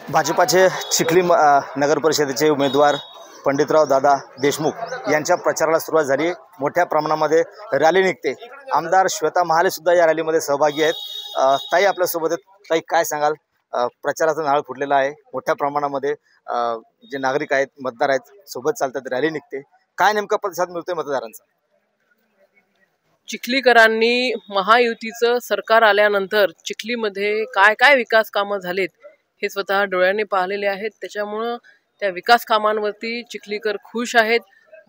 भाजपाचे चिखली नगर परिषदेचे उमेदवार पंडितराव दादा देशमुख यांच्या प्रचाराला सुरुवात झाली। मोठ्या प्रमाणामध्ये रॅली निघते। आमदार श्वेता महाले सुद्धा या रॅलीमध्ये सहभागी आहेत। ताई आपल्यासोबत आहेत। ताई काय सांगाल? प्रचाराचा नाळ फुटलेला आहे। मोठ्या प्रमाणामध्ये जे नागरिक आहेत, मतदार आहेत, सोबत चालतात, रॅली निघते। काय नेमका प्रतिसाद मिळतोय मतदारांचा? चिखलीकरांनी महायुतीचं सरकार आल्यानंतर चिखलीमध्ये काय काय विकास कामं झालेत हे स्वतः डोळ्यांनी पाहिलेले आहेत। त्याच्यामुळं त्या विकास कामांवरती चिखलीकर खुश आहेत,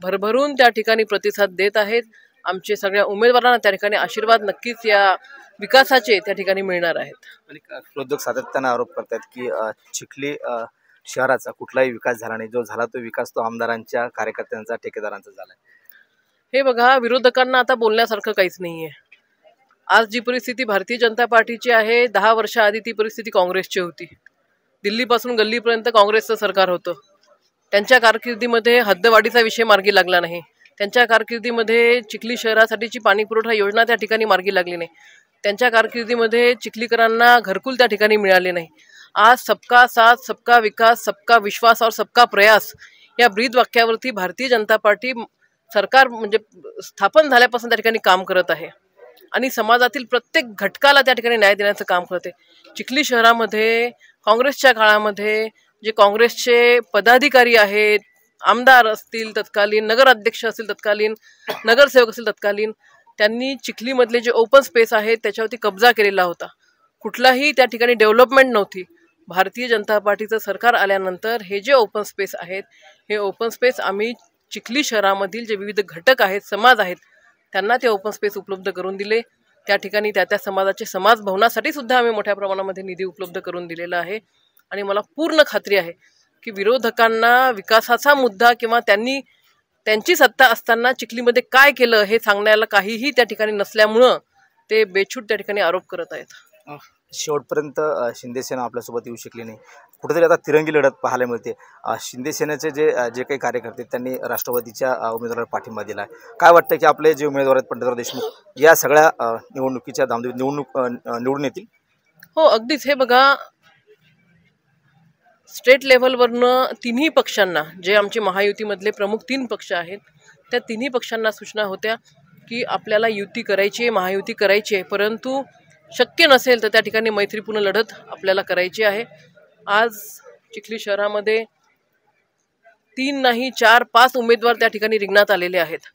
भरभरून त्या ठिकाणी प्रतिसाद देत आहेत। आमचे सगळ्या उमेदवारांना त्या ठिकाणी आशीर्वाद नक्कीच या विकासाचे त्या ठिकाणी मिळणार आहेत। उद्योग सातत्याने आरोप करतात की चिखली शहराचा कुठलाही विकास झाला नाही। जो झाला तो विकास तो आमदारांच्या, कार्यकर्त्यांचा, ठेकेदारांचा झाला। हे बघा, विरोधकांना आता बोलण्यासारखं काहीच नाहीये। आज जी परिस्थिती भारतीय जनता पार्टीची आहे, 10 वर्षाआधी ती परिस्थिती काँग्रेसची होती। दिल्लीपासून गल्लीपर्यंत काँग्रेसचं सरकार होतं। त्यांच्या कारकिर्दीमध्ये हद्दवाढीचा विषय मार्गी लागला नाही। त्यांच्या कारकिर्दीमध्ये चिखली शहरासाठीची पाणीपुरवठा योजना त्या ठिकाणी मार्गी लागली नाही। त्यांच्या कारकिर्दीमध्ये चिखलीकरांना घरकुल त्या ठिकाणी मिळाले नाही। आज सबका साथ, सबका विकास, सबका विश्वास और सबका प्रयास या ब्रीद वाक्यावरती भारतीय जनता पार्टी सरकार म्हणजे स्थापन झाल्यापासून त्या ठिकाणी काम करत आहे आणि समाजातील प्रत्येक घटकाला त्या ठिकाणी न्याय देण्याचं काम करते। चिखली शहरामध्ये काँग्रेसच्या काळामध्ये जे काँग्रेसचे पदाधिकारी आहेत, आमदार असतील तत्कालीन, नगराध्यक्ष असतील तत्कालीन, नगरसेवक असतील तत्कालीन, त्यांनी चिखलीमधले जे ओपन स्पेस आहेत त्याच्यावरती कब्जा केलेला होता। कुठलाही त्या ठिकाणी डेव्हलपमेंट नव्हती। भारतीय जनता पार्टीचं सरकार आल्यानंतर हे जे ओपन स्पेस आहेत, हे ओपन स्पेस आम्ही चिखली शहरामधील जे विविध घटक आहेत, समाज आहेत, त्यांना ते ओपन स्पेस उपलब्ध करून दिले। त्या ठिकाणी त्या समाजाचे समाज भवनासाठी सुद्धा आम्ही मोठ्या प्रमाणामध्ये निधी उपलब्ध करून दिलेला आहे। आणि मला पूर्ण खात्री आहे की विरोधकांना विकासाचा मुद्दा किंवा त्यांची सत्ता असताना चिखलीमध्ये काय केलं हे सांगण्याला काहीही त्या ठिकाणी नसल्यामुळं ते बेछूट त्या ठिकाणी आरोप करत आहेत। शेवटपर्यंत शिंदे सेना आपल्यासोबत येऊ शकली नाही। कुठेतरी आता तिरंगी लढत पाहायला मिळते। शिंदे सेनेचे जे काही कार्यकर्ते त्यांनी राष्ट्रवादीच्या उमेदवाराला पाठिंबा दिला आहे। काय वाटतं की आपले जे उमेदवार आहेत पंडितराव देशमुख या सगळ्या निवडणुकीच्या निवडून येतील? हो, अगदीच। हे बघा, स्टेट लेव्हलवरनं तिन्ही पक्षांना, जे आमचे महायुतीमधले प्रमुख 3 पक्ष आहेत, त्या तिन्ही पक्षांना सूचना होत्या की आपल्याला युती करायची आहे, महायुती करायची आहे, परंतु शक्य नसेल तर त्या ठिकाणी मैत्रीपूर्ण लढत आपल्याला करायची आहे। आज चिखली शहरामध्ये 3 नाही 4, 5 उमेदवार त्या ठिकाणी रिंगणात आलेले आहेत।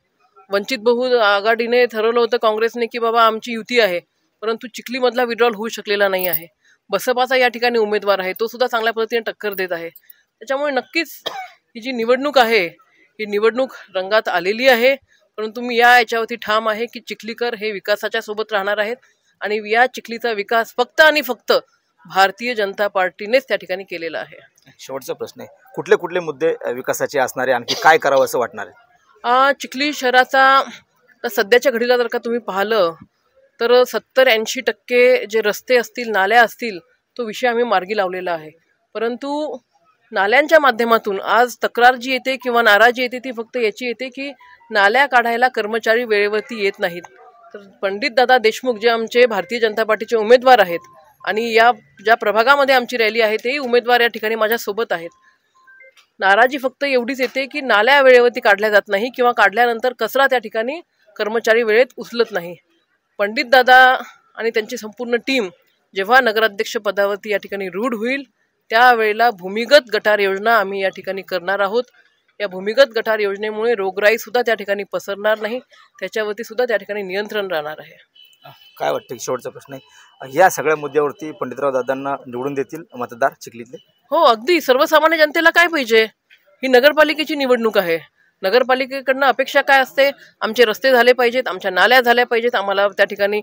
वंचित बहुजन आघाडीने ठरवलं होतं काँग्रेसने की बाबा आमची युती आहे, परंतु चिखलीमधला विड्रॉल होऊ शकलेला नाही आहे। बसपाचा या ठिकाणी उमेदवार आहे, तो सुद्धा चांगल्या पद्धतीने टक्कर देत आहे। त्याच्यामुळे नक्कीच ही जी निवडणूक आहे, ही निवडणूक रंगात आलेली आहे, परंतु मी याच्यावरती ठाम आहे की चिखलीकर हे विकासाच्या सोबत राहणार आहेत आणि या चिखलीचा विकास फक्त आणि फक्त भारतीय जनता पार्टीनेच त्या ठिकाणी केलेला आहे। शेवटचा प्रश्न आहे, कुठले कुठले मुद्दे विकासाचे असणारे, आणखी काय करावं असं वाटणार आहे? चिखली शहराचा सध्याच्या घडीला जर का तुम्ही पाहिलं तर 70-80% जे रस्ते असतील, नाल्या असतील, तो विषय आम्ही मार्गी लावलेला आहे। परंतु नाल्यांच्या माध्यमातून आज तक्रार जी येते किंवा नाराजी येते ती फक्त याची येते की नाल्या काढायला कर्मचारी वेळेवरती येत नाहीत। तर पंडित दादा देशमुख जे आमचे भारतीय जनता पार्टीचे उमेदवार आहेत आणि या ज्या प्रभागामध्ये आमची रॅली आहे तेही उमेदवार या ठिकाणी माझ्यासोबत आहेत। नाराजी फक्त एवढीच येते की नाल्या वेळेवरती काढल्या जात नाही किंवा काढल्यानंतर कचरा त्या ठिकाणी कर्मचारी वेळेत उचलत नाही। पंडित दादा आणि त्यांची संपूर्ण टीम जेव्हा नगराध्यक्ष पदावरती या ठिकाणी रूढ होईल त्यावेळेला भूमिगत गटार योजना आम्ही या ठिकाणी करणार आहोत। या भूमिगत गटार योजनेमुळे रोगराई सुद्धा त्या ठिकाणी पसरणार नाही, त्याच्यावरती सुद्धा त्या ठिकाणी नियंत्रण राहणार आहे। काय वाटतं? शेवटचा प्रश्न आहे, या सगळ्या मुद्द्यावरती पंडितराव दादांना निवडून देतील मतदार चिखलीतले? हो, अगदी। सर्वसामान्य जनतेला काय पाहिजे? ही नगरपालिकेची निवडणूक आहे। नगरपालिकेकडनं अपेक्षा काय असते? आमचे रस्ते झाले पाहिजेत, आमच्या नाल्या झाल्या पाहिजेत, आम्हाला त्या ठिकाणी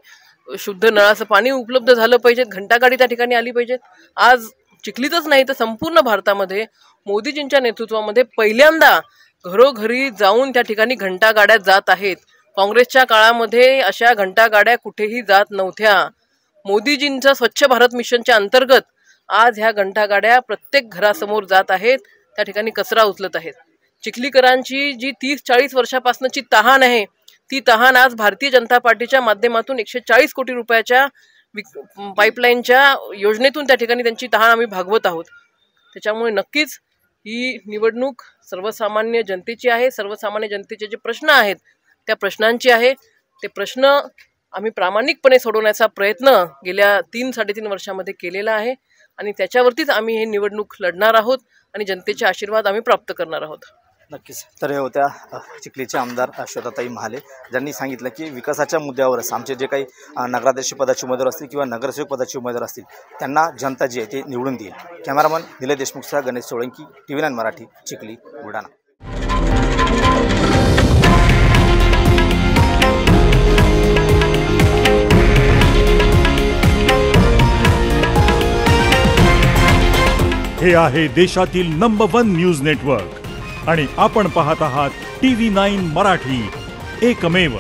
शुद्ध नळाचं पाणी उपलब्ध झालं पाहिजेत, घंटागाडी त्या ठिकाणी आली पाहिजेत। आज चिखलीतच नाही तर संपूर्ण भारतामध्ये मोदीजींच्या नेतृत्वामध्ये पहिल्यांदा घरोघरी जाऊन त्या ठिकाणी घंटागाड्या जात आहेत। काँग्रेसच्या काळामध्ये अशा घंटागाड्या कुठेही जात नव्हत्या। मोदीजींच्या स्वच्छ भारत मिशनच्या अंतर्गत आज ह्या घंटागाड्या प्रत्येक घरासमोर जात आहेत, त्या ठिकाणी कचरा उचलत आहेत। चिखलीकरांची जी 30-40 वर्षापासूनची तहान आहे, ती तहान आज भारतीय जनता पार्टीच्या माध्यमातून 140 कोटी रुपयाच्या पाईपलाईनच्या योजनेतून त्या ठिकाणी त्यांची तहान आम्ही भागवत आहोत। त्याच्यामुळे नक्कीच ही निवडणूक सर्वसामान्य जनतेची आहे. सर्वसामान्य जनतेचे जे प्रश्न आहेत त्या प्रश्नांची आहे. ते प्रश्न आम्ही प्रामाणिकपणे सोडवण्याचा प्रयत्न गेल्या 3-3.5 वर्षामध्ये केलेला आहे आणि त्याच्यावरतीच आम्ही हे निवडणूक लढणार आहोत आणि जनतेचे आशीर्वाद आम्ही प्राप्त करणार आहोत. नक्कीच. तर हे होत्या चिखलीचे आमदार श्वेताताई महाले, ज्यांनी सांगितलं की विकासाच्या मुद्द्यावरच आमचे जे काही नगराध्यक्ष पदाचे उमेदवार असतील किंवा नगरसेवक पदाचे उमेदवार असतील त्यांना जनता जी आहे ते निवडून देईल. कॅमेरामन निलय देशमुखसह गणेश सोळंकी, TV9 मराठी, चिखली, बुलढाणा. हे आहे देशातील नंबर 1 न्यूज नेटवर्क आणि आपण पाहत आहात TV9 मराठी, एकमेव.